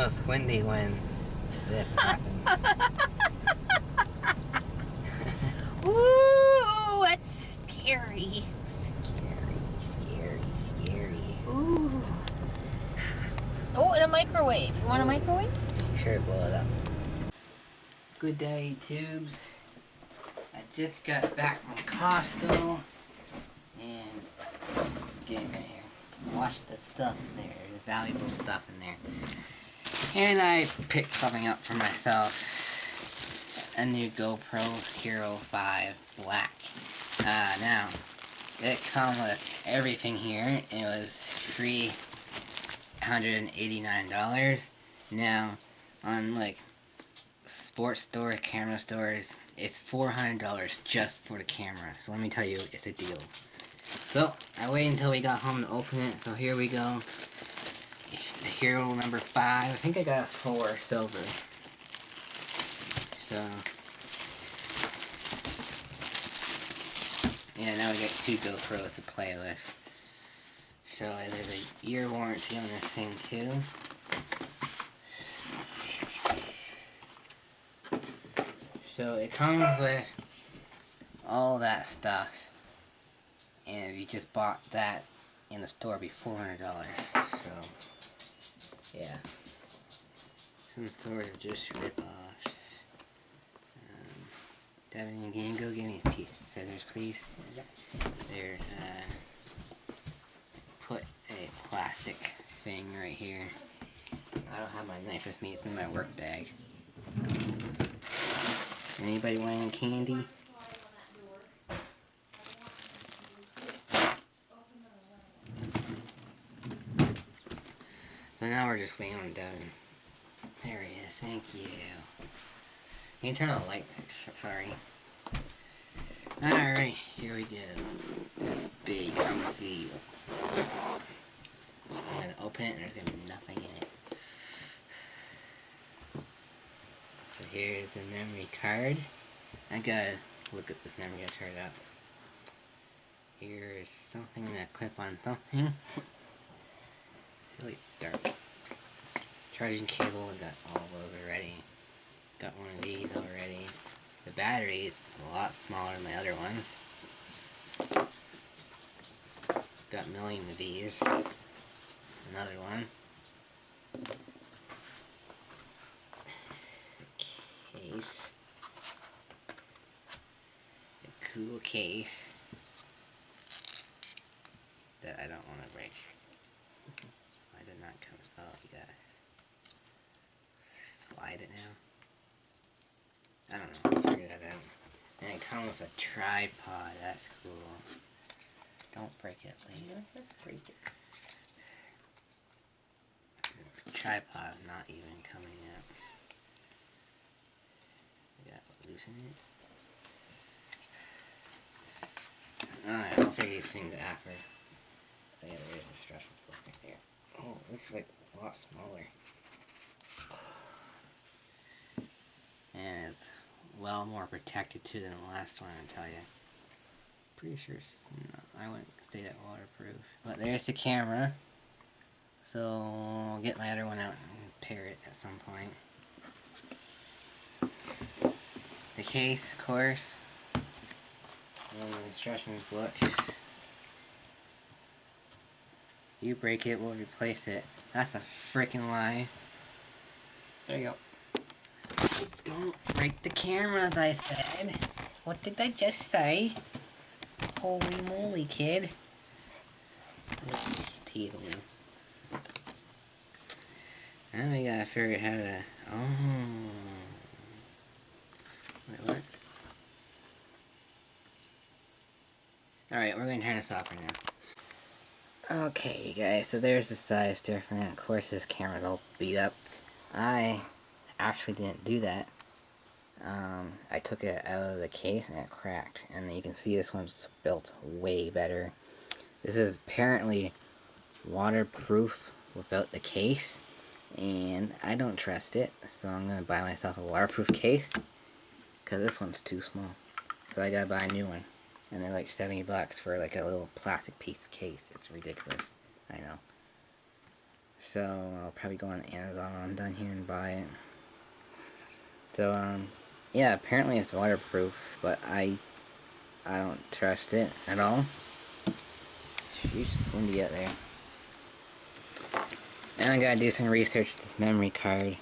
It's windy when this happens. Ooh, that's scary. Scary. Ooh. Oh, and a microwave. You want a microwave? Sure, blow it up. Good day, tubes. I just got back from Costco and get in here. Watch the stuff there. There's valuable stuff in there. And I picked something up for myself. A new GoPro Hero 5 Black. Now, it comes with everything here. It was $389. Now, on like sports stores, camera stores, it's $400 just for the camera. So let me tell you, it's a deal. So, I waited until we got home to open it. So here we go. The Hero number 5. I think I got 4 silver. So, yeah, now we got 2 GoPros to play with. So there's a year warranty on this thing too. So it comes with all that stuff. And if you just bought that in the store, it'd be $400. So, yeah. Some sort of just rip-offs. Devin, can you go give me a piece of scissors, please? Yep. There's, put a plastic thing right here. I don't have my knife with me, it's in my work bag. Anybody want any candy? So now we're just waiting on Devin. There he is, thank you. Can you turn on the light? Sorry. Alright, here we go. Big reveal. I'm gonna open it and there's gonna be nothing in it. So here's the memory card. I gotta look at this memory card up. Here's something that clip on something. Really dark. Charging cable, I got all those already. Got one of these already. The battery is a lot smaller than my other ones. Got a million of these. Another one. A case. A cool case that I don't want to break. I did not come. Oh, you gotta slide it now. I don't know. I'll figure that out. And it comes with a tripod. That's cool. Don't break it, please. Break it. The tripod not even coming out. I gotta loosen it. Alright, I'll figure these things after. Oh, yeah, there is a stretch book right there. Oh, it looks like a lot smaller. And it's well more protected too than the last one, I tell you. Pretty sure I wouldn't say that waterproof. But there's the camera. So I'll get my other one out and pair it at some point. The case, of course. And the instructions books. You break it, we'll replace it. That's a freaking lie. There you go. Don't break the cameras, I said. What did I just say? Holy moly, kid. Teasing you. Now we gotta figure out how to... Oh. Wait, what? Alright, we're gonna turn this off right now. Okay, you guys, so there's the size difference. Of course, this camera's all beat up. I actually didn't do that. I took it out of the case and it cracked. And you can see this one's built way better. This is apparently waterproof without the case. And I don't trust it. So I'm going to buy myself a waterproof case. Because this one's too small. So I gotta buy a new one. And they're like $70 for like a little plastic piece of case. It's ridiculous. I know. So I'll probably go on Amazon when I'm done here and buy it. So yeah, apparently it's waterproof, but I don't trust it at all. Sheesh, it's windy out there. And I gotta do some research with this memory card,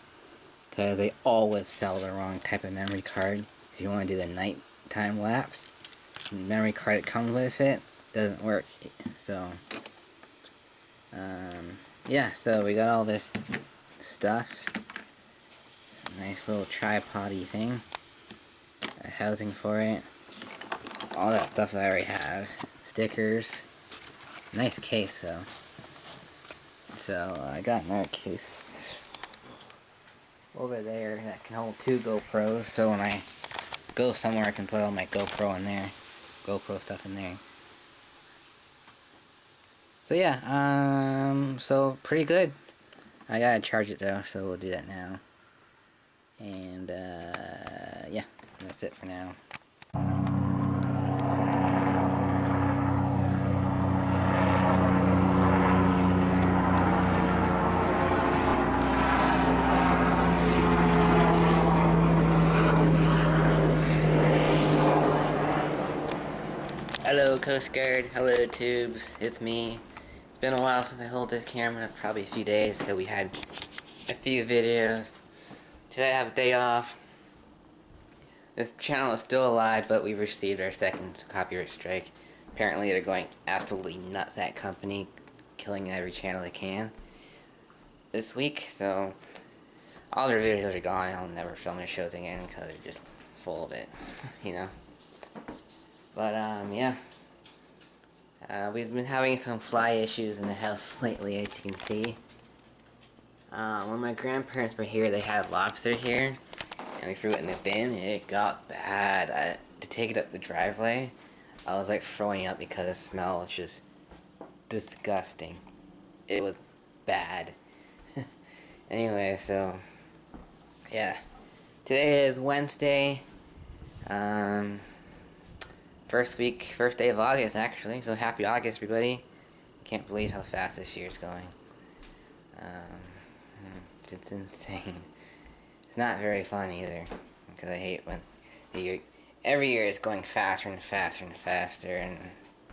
because they always sell the wrong type of memory card. If you want to do the nighttime lapse, the memory card that comes with it doesn't work. So yeah, so we got all this stuff. Nice little tripod-y thing. A housing for it. All that stuff I already have. Stickers. Nice case though. So I got another case over there that can hold 2 GoPros, so when I go somewhere I can put all my GoPro in there. GoPro stuff in there. So yeah, so pretty good. I gotta charge it though, so we'll do that now. And yeah, that's it for now. Hello Coast Guard, hello tubes, it's me. It's been a while since I held the camera, probably a few days, because we had a few videos. Today I have a day off. This channel is still alive, but we've received our second copyright strike. Apparently they're going absolutely nuts, that company, killing every channel they can this week, so all their videos are gone. I'll never film their shows again, because they're just full of it, you know. But, yeah. We've been having some fly issues in the house lately, as you can see. When my grandparents were here, they had lobster here, and we threw it in the bin, and it got bad. To take it up the driveway, I was like throwing up because the smell was just disgusting. It was bad. Anyway, so, yeah. Today is Wednesday. First day of August, actually, so happy August, everybody. Can't believe how fast this year's going. It's insane. It's not very fun either, because I hate when every year it's going faster and faster and faster, and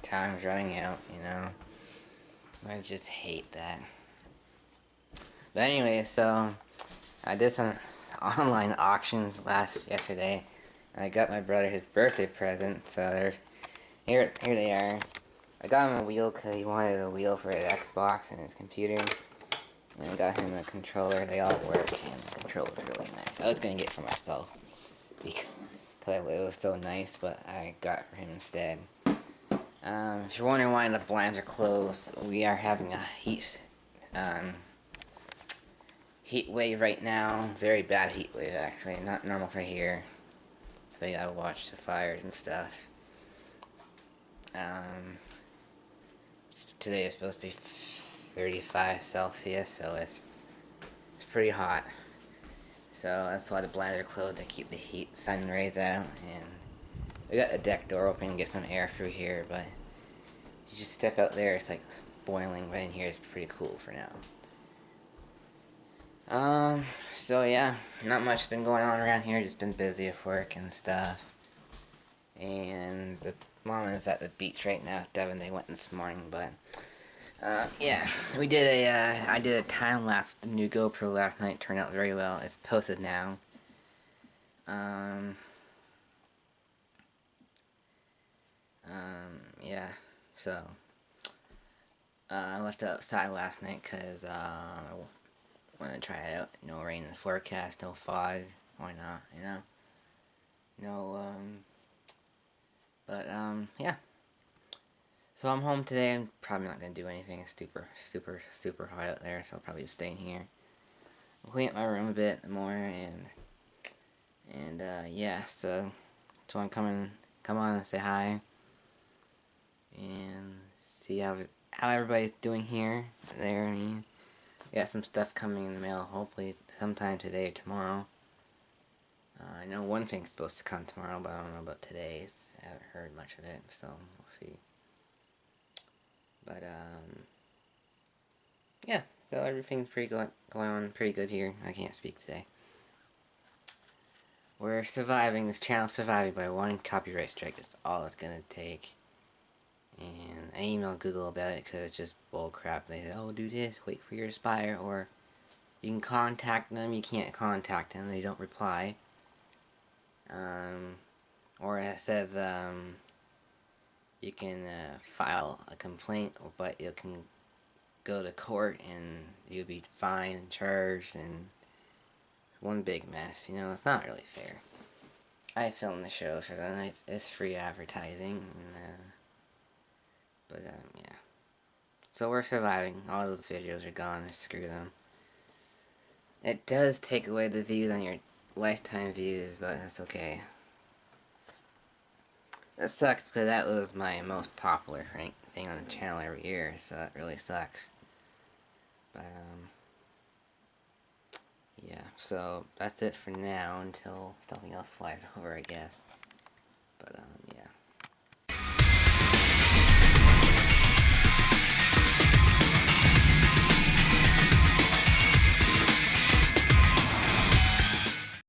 time's running out, you know. I just hate that. But anyway, so I did some online auctions yesterday. I got my brother his birthday present, so here they are. I got him a wheel because he wanted a wheel for his Xbox and his computer. And I got him a controller. They all work, and the controller's really nice. I was going to get it for myself because it was so nice, but I got it for him instead. If you're wondering why the blinds are closed, we are having a heat wave right now. Very bad heat wave, actually. Not normal for here. So we gotta watch the fires and stuff. Today is supposed to be 35 Celsius, so it's pretty hot. So that's why the blinds are closed, to keep the sun rays out. And we got the deck door open and get some air through here, but you just step out there, it's like boiling. Right in here is pretty cool for now. So yeah, not much has been going on around here, just been busy at work and stuff. And the mom is at the beach right now with Devin. They went this morning, but yeah, I did a time lapse, the new GoPro last night, turned out very well. It's posted now. Yeah, so I left it outside last night because want to try it out. No rain in the forecast, no fog. Why not, you know? No, yeah. So I'm home today. I'm probably not going to do anything. It's super hot out there, so I'll probably just stay in here. I'll clean up my room a bit more, And yeah, so just want to come on and say hi and see how everybody's doing here, there. I mean, got some stuff coming in the mail. Hopefully, sometime today or tomorrow. I know one thing's supposed to come tomorrow, but I don't know about today's. I haven't heard much of it, so we'll see. But yeah. So everything's going on pretty good here. I can't speak today. We're surviving. This channel's surviving by one copyright strike. That's all it's gonna take. And I emailed Google about it because it's just bull crap. They said, "Oh, do this. Wait for your Aspire," or you can contact them. You can't contact them. They don't reply. Or it says you can file a complaint, but you can go to court and you'll be fined and charged, and one big mess. You know, it's not really fair. I film the shows for them. It's free advertising, and, but yeah. So we're surviving. All those videos are gone. Screw them. It does take away the views on your lifetime views, but that's okay. It sucks because that was my most popular thing on the channel every year, so it really sucks. But yeah, so that's it for now until something else flies over, I guess. But yeah.